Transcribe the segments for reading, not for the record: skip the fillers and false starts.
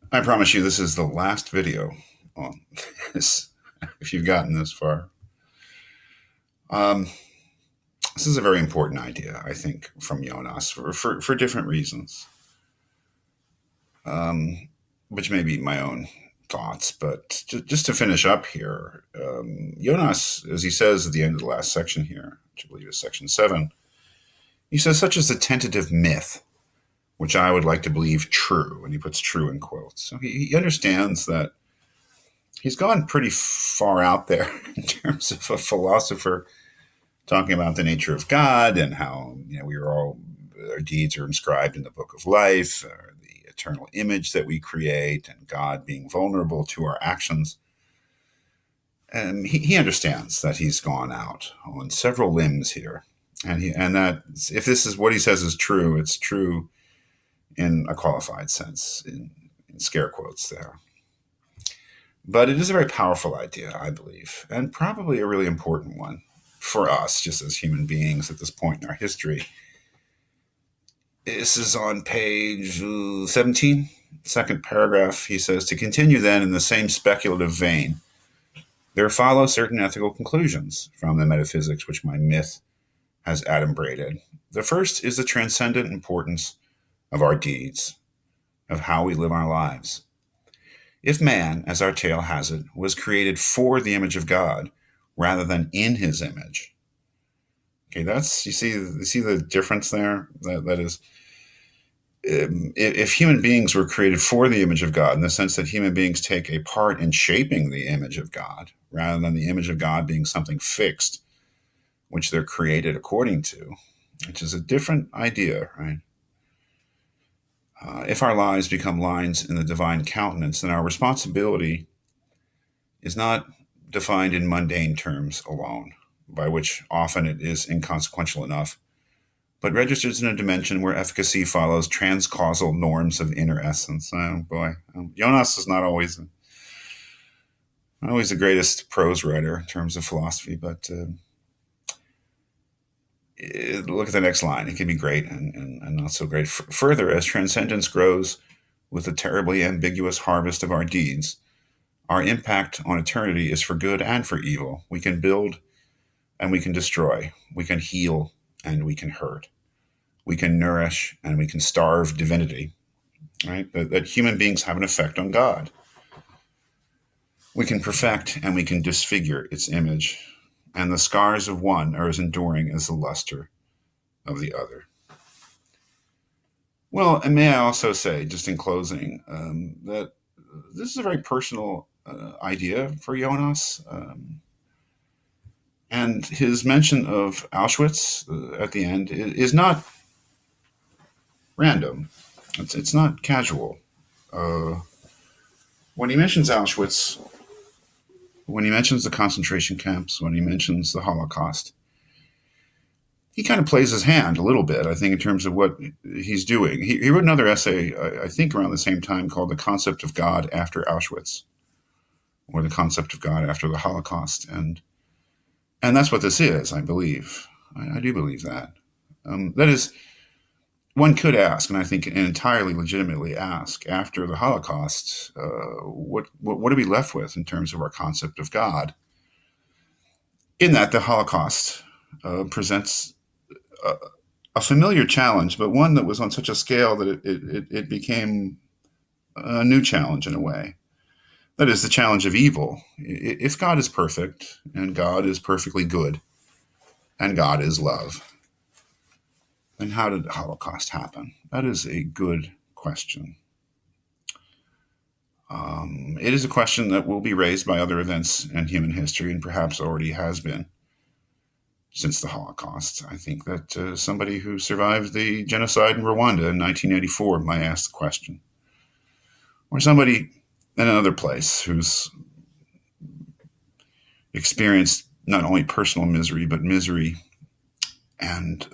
I promise you, this is the last video on this, if you've gotten this far. Um, this is a very important idea, I think, from Jonas for different reasons, um, which may be my own thoughts. But just to finish up here, Jonas, as he says at the end of the last section here, which I believe is section 7, he says, such as a tentative myth, which I would like to believe true, and he puts true in quotes. So he understands that he's gone pretty far out there in terms of a philosopher talking about the nature of God and how we are all our deeds are inscribed in the book of life, the eternal image that we create, and God being vulnerable to our actions. And he understands that he's gone out on several limbs here, and that if this is what he says is true, it's true in a qualified sense, in scare quotes there. But it is a very powerful idea, I believe, and probably a really important one for us, just as human beings at this point in our history. This is on page 17, second paragraph. He says, to continue then in the same speculative vein, there follow certain ethical conclusions from the metaphysics which my myth has adumbrated. The first is the transcendent importance of our deeds, of how we live our lives. If man, as our tale has it, was created for the image of God rather than in his image, okay, that's you see the difference there. That is, if human beings were created for the image of God, in the sense that human beings take a part in shaping the image of God, rather than the image of God being something fixed, which they're created according to, which is a different idea, right? If our lives become lines in the divine countenance, then our responsibility is not defined in mundane terms alone, by which often it is inconsequential enough, but registers in a dimension where efficacy follows transcausal norms of inner essence. Oh boy, Jonas is not always the greatest prose writer in terms of philosophy, but look at the next line. It can be great and not so great. Further, as transcendence grows with the terribly ambiguous harvest of our deeds, our impact on eternity is for good and for evil. We can build and we can destroy. We can heal and we can hurt. We can nourish and we can starve divinity, right? That human beings have an effect on God. We can perfect and we can disfigure its image, and the scars of one are as enduring as the luster of the other. Well, and may I also say, just in closing, that this is a very personal idea for Jonas. And his mention of Auschwitz at the end is not random. It's not casual. Uh, when he mentions Auschwitz, when he mentions the concentration camps, when he mentions the Holocaust, he kind of plays his hand a little bit, I think, in terms of what he's doing. He wrote another essay, I think, around the same time called The Concept of God After Auschwitz, or The Concept of God After the Holocaust. And that's what this is, I believe. I do believe that. That is, one could ask, and I think entirely legitimately ask, after the Holocaust, what are we left with in terms of our concept of God? In that the Holocaust presents a, a familiar challenge, but one that was on such a scale that it became a new challenge in a way. That is the challenge of evil. If God is perfect, and God is perfectly good, and God is love, then how did the Holocaust happen? That is a good question. It is a question that will be raised by other events in human history, and perhaps already has been since the Holocaust. I think that somebody who survived the genocide in Rwanda in 1984 might ask the question. Or somebody in another place who's experienced not only personal misery, but misery and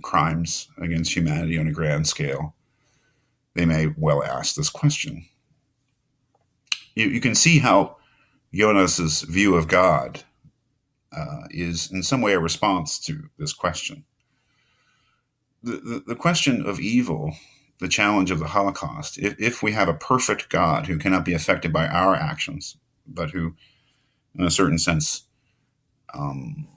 crimes against humanity on a grand scale. They may well ask this question. You can see how Jonas's view of God is in some way a response to this question. The question of evil the challenge of the Holocaust. If we have a perfect God who cannot be affected by our actions, but who, in a certain sense, um,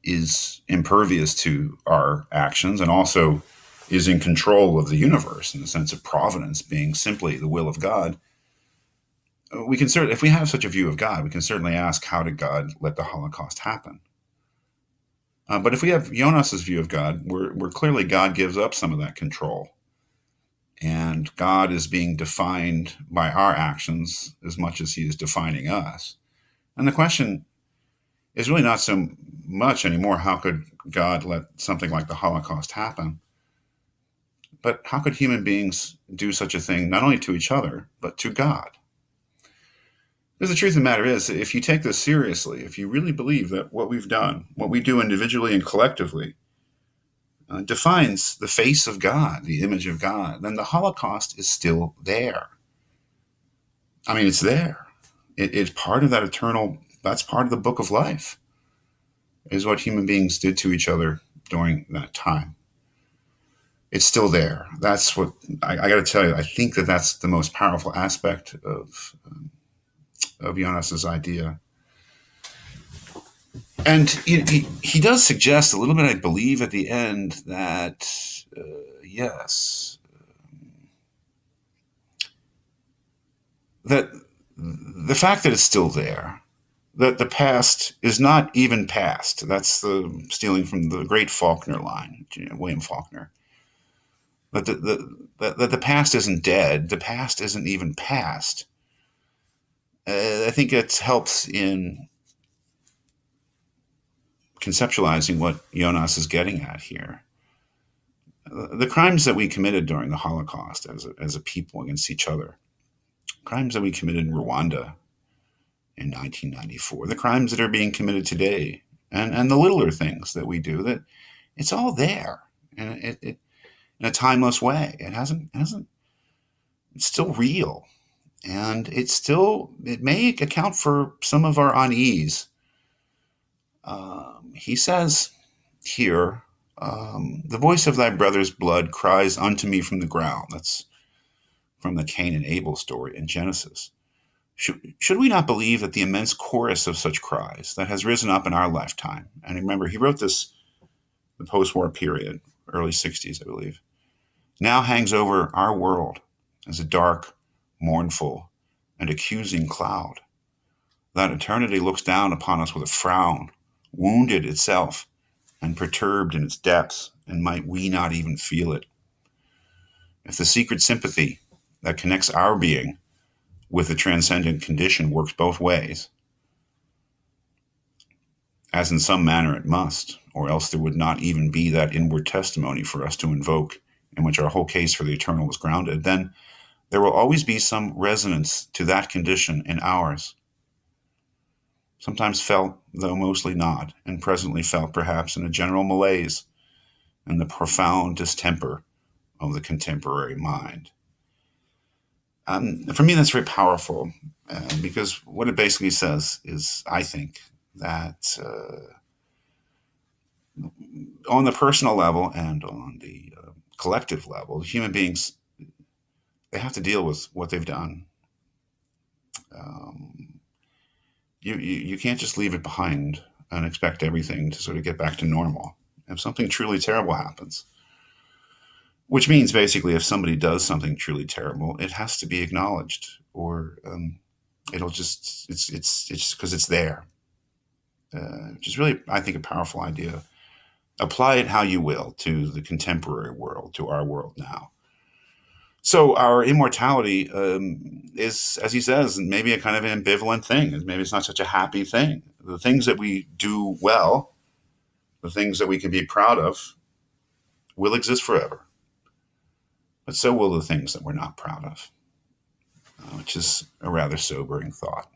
is impervious to our actions and also is in control of the universe in the sense of providence being simply the will of God, we can certainly, if we have such a view of God, we can certainly ask, how did God let the Holocaust happen? But if we have Jonas's view of God, we're clearly God gives up some of that control, and God is being defined by our actions as much as He is defining us. And the question is really not so much anymore how could God let something like the Holocaust happen, but how could human beings do such a thing not only to each other but to God? Because the truth of the matter is, if you take this seriously, if you really believe that what we've done, what we do individually and collectively, defines the face of God, the image of God, then the Holocaust is still there. I mean, it's there. It's part of that eternal, that's part of the book of life, is what human beings did to each other during that time. It's still there. That's what, I got to tell you, I think that that's the most powerful aspect of Jonas's idea. And he does suggest a little bit, I believe, at the end that, yes, that the fact that it's still there, that the past is not even past. That's the stealing from the great Faulkner line, William Faulkner. That the past isn't dead. The past isn't even past. I think it helps in conceptualizing what Jonas is getting at here. The crimes that we committed during the Holocaust as a people against each other, crimes that we committed in Rwanda in 1994, the crimes that are being committed today, and the littler things that we do, that it's all there, and it in a timeless way. It's still real, and it may account for some of our unease. He says here, the voice of thy brother's blood cries unto me from the ground. That's from the Cain and Abel story in Genesis. Should we not believe that the immense chorus of such cries that has risen up in our lifetime, and remember, he wrote this the post-war period, early 60s, I believe, now hangs over our world as a dark, mournful, and accusing cloud. That eternity looks down upon us with a frown, wounded itself and perturbed in its depths, and might we not even feel it? If the secret sympathy that connects our being with the transcendent condition works both ways, as in some manner it must, or else there would not even be that inward testimony for us to invoke in which our whole case for the eternal was grounded, then there will always be some resonance to that condition in ours, sometimes felt, though mostly not, and presently felt perhaps in a general malaise and the profound distemper of the contemporary mind. For me, that's very powerful, because what it basically says is, I think, that on the personal level and on the collective level, human beings, they have to deal with what they've done. You can't just leave it behind and expect everything to sort of get back to normal. If something truly terrible happens, which means basically if somebody does something truly terrible, it has to be acknowledged, or it'll just, it's because it's there, which is really, I think, a powerful idea. Apply it how you will to the contemporary world, to our world now. So our immortality is, as he says, maybe a kind of an ambivalent thing. Maybe it's not such a happy thing. The things that we do well, the things that we can be proud of, will exist forever. But so will the things that we're not proud of, which is a rather sobering thought.